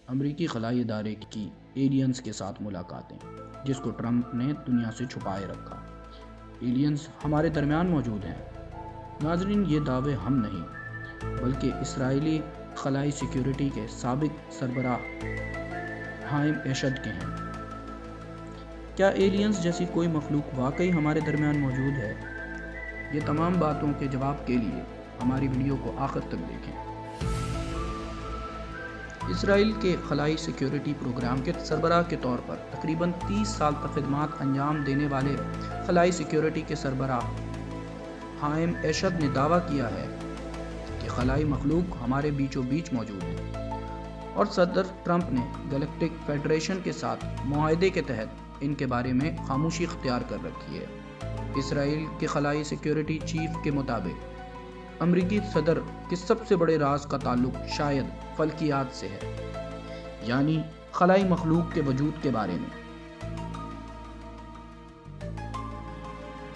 امریکی خلائی ادارے کی ایلینز کے ساتھ ملاقاتیں، جس کو ٹرمپ نے دنیا سے چھپائے رکھا۔ ایلینز ہمارے درمیان موجود ہیں۔ ناظرین، یہ دعوے ہم نہیں بلکہ اسرائیلی خلائی سیکیورٹی کے سابق سربراہ حائم ایشد کے ہیں۔ کیا ایلینز جیسی کوئی مخلوق واقعی ہمارے درمیان موجود ہے؟ یہ تمام باتوں کے جواب کے لیے ہماری ویڈیو کو آخر تک دیکھیں۔ اسرائیل کے خلائی سیکیورٹی پروگرام کے سربراہ کے طور پر تقریباً 30 سال تک خدمات انجام دینے والے خلائی سیکیورٹی کے سربراہ حائم ایشد نے دعویٰ کیا ہے کہ خلائی مخلوق ہمارے بیچوں بیچ موجود ہے، اور صدر ٹرمپ نے گیلیکٹک فیڈریشن کے ساتھ معاہدے کے تحت ان کے بارے میں خاموشی اختیار کر رکھی ہے۔ اسرائیل کے خلائی سیکیورٹی چیف کے مطابق امریکی صدر کے سب سے بڑے راز کا تعلق شاید فلکیات سے ہے، یعنی خلائی مخلوق کے وجود کے بارے میں۔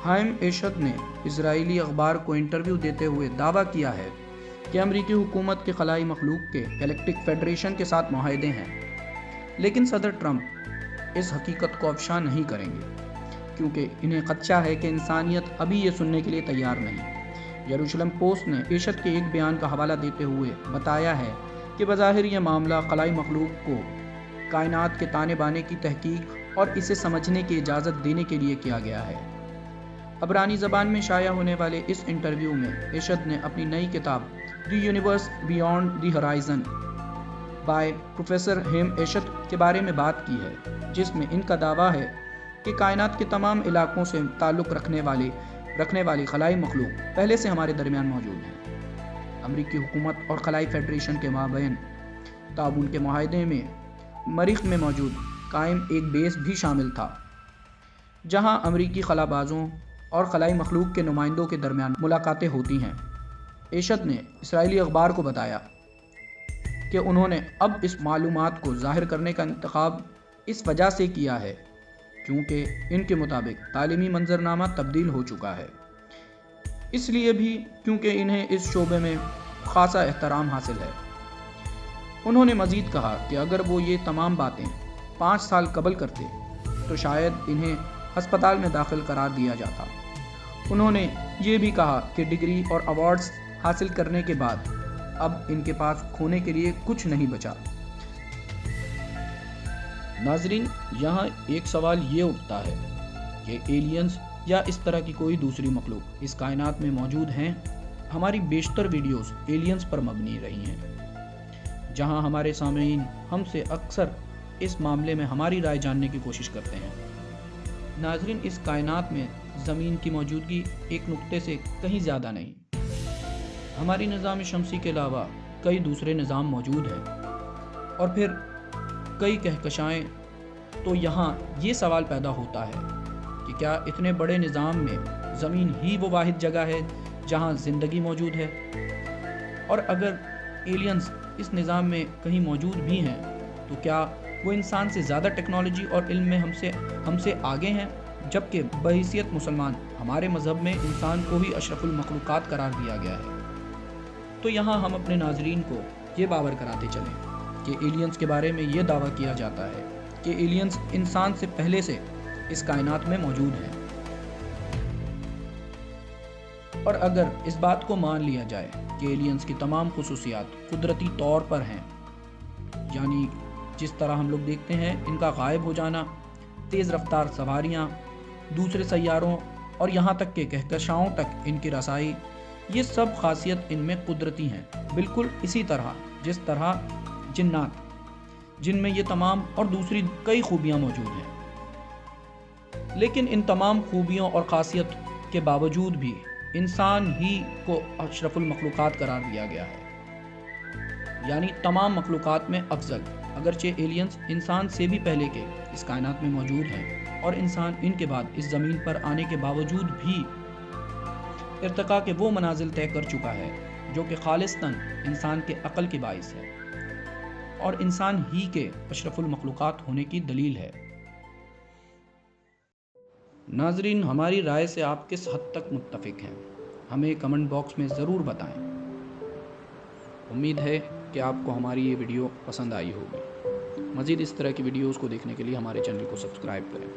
حائم ایشد نے اسرائیلی اخبار کو انٹرویو دیتے ہوئے دعویٰ کیا ہے کہ امریکی حکومت کے خلائی مخلوق کے گیلیکٹک فیڈریشن کے ساتھ معاہدے ہیں، لیکن صدر ٹرمپ اس حقیقت کو افشا نہیں کریں گے، کیونکہ انہیں خدشہ ہے کہ انسانیت ابھی یہ سننے کے لیے تیار نہیں۔ یروشلم پوسٹ نے ایشد کے ایک بیان کا حوالہ دیتے ہوئے بتایا ہے کہ بظاہر یہ معاملہ خلائی مخلوق کو کائنات کے تانے بانے کی تحقیق اور اسے سمجھنے کی اجازت دینے کے لیے کیا گیا ہے۔ عبرانی زبان میں شائع ہونے والے اس انٹرویو میں ایشد نے اپنی نئی کتاب the universe beyond the horizon by professor ہیم ایشد کے بارے میں بات کی ہے، جس میں ان کا دعویٰ ہے کہ کائنات کے تمام علاقوں سے تعلق رکھنے والی خلائی مخلوق پہلے سے ہمارے درمیان موجود ہیں۔ امریکی حکومت اور خلائی فیڈریشن کے مابین تعاون کے معاہدے میں مریخ میں موجود قائم ایک بیس بھی شامل تھا، جہاں امریکی خلا بازوں اور خلائی مخلوق کے نمائندوں کے درمیان ملاقاتیں ہوتی ہیں۔ ایشد نے اسرائیلی اخبار کو بتایا کہ انہوں نے اب اس معلومات کو ظاہر کرنے کا انتخاب اس وجہ سے کیا ہے کیونکہ ان کے مطابق تعلیمی منظرنامہ تبدیل ہو چکا ہے، اس لیے بھی کیونکہ انہیں اس شعبے میں خاصا احترام حاصل ہے۔ انہوں نے مزید کہا کہ اگر وہ یہ تمام باتیں 5 سال قبل کرتے تو شاید انہیں ہسپتال میں داخل قرار دیا جاتا۔ انہوں نے یہ بھی کہا کہ ڈگری اور ایوارڈز حاصل کرنے کے بعد اب ان کے پاس کھونے کے لیے کچھ نہیں بچا۔ ناظرین، یہاں ایک سوال یہ اٹھتا ہے کہ ایلینز یا اس طرح کی کوئی دوسری مخلوق اس کائنات میں موجود ہیں؟ ہماری بیشتر ویڈیوز ایلینز پر مبنی رہی ہیں، جہاں ہمارے سامعین ہم سے اکثر اس معاملے میں ہماری رائے جاننے کی کوشش کرتے ہیں۔ ناظرین، اس کائنات میں زمین کی موجودگی ایک نقطے سے کہیں زیادہ نہیں۔ ہماری نظام شمسی کے علاوہ کئی دوسرے نظام موجود ہیں، اور پھر کئی کہکشائیں۔ تو یہاں یہ سوال پیدا ہوتا ہے کہ کیا اتنے بڑے نظام میں زمین ہی وہ واحد جگہ ہے جہاں زندگی موجود ہے؟ اور اگر ایلینز اس نظام میں کہیں موجود بھی ہیں تو کیا وہ انسان سے زیادہ ٹیکنالوجی اور علم میں ہم سے آگے ہیں؟ جبکہ بحیثیت مسلمان ہمارے مذہب میں انسان کو ہی اشرف المخلوقات قرار دیا گیا ہے۔ تو یہاں ہم اپنے ناظرین کو یہ باور کراتے چلیں کہ ایلینز کے بارے میں یہ دعویٰ کیا جاتا ہے کہ ایلینز انسان سے پہلے سے اس کائنات میں موجود ہیں، اور اگر اس بات کو مان لیا جائے کہ ایلینز کی تمام خصوصیات قدرتی طور پر ہیں، یعنی جس طرح ہم لوگ دیکھتے ہیں ان کا غائب ہو جانا، تیز رفتار سواریاں، دوسرے سیاروں اور یہاں تک کہ کہکشاؤں تک ان کی رسائی، یہ سب خاصیت ان میں قدرتی ہیں، بالکل اسی طرح جس طرح جنات، جن میں یہ تمام اور دوسری کئی خوبیاں موجود ہیں۔ لیکن ان تمام خوبیوں اور خاصیت کے باوجود بھی انسان ہی کو اشرف المخلوقات قرار دیا گیا ہے، یعنی تمام مخلوقات میں افضل، اگرچہ ایلینز انسان سے بھی پہلے کے اس کائنات میں موجود ہیں، اور انسان ان کے بعد اس زمین پر آنے کے باوجود بھی ارتقاء کے وہ منازل طے کر چکا ہے جو کہ خالصتاً انسان کے عقل کے باعث ہے، اور انسان ہی کے اشرف المخلوقات ہونے کی دلیل ہے۔ ناظرین، ہماری رائے سے آپ کس حد تک متفق ہیں؟ ہمیں کمنٹ باکس میں ضرور بتائیں۔ امید ہے کہ آپ کو ہماری یہ ویڈیو پسند آئی ہوگی۔ مزید اس طرح کی ویڈیوز کو دیکھنے کے لیے ہمارے چینل کو سبسکرائب کریں۔